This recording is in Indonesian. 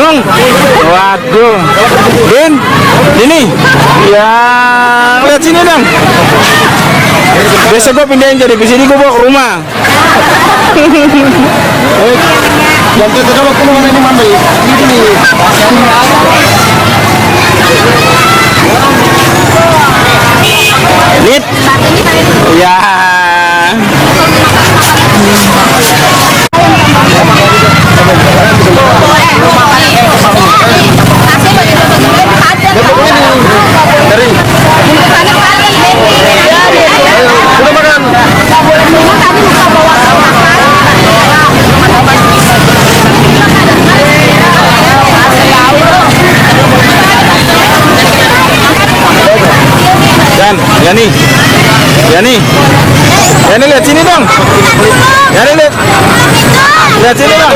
Dong. Waduh. Din. Ini. Ya, lihat sini dong. Besok gua pindahin jadi ke sini, gua bawa ke rumah. Yang kedua waktu mana ini mambai? Ini Lid. Ya. Ya nih, lihat sini dong. Ya nih lihat sini dong.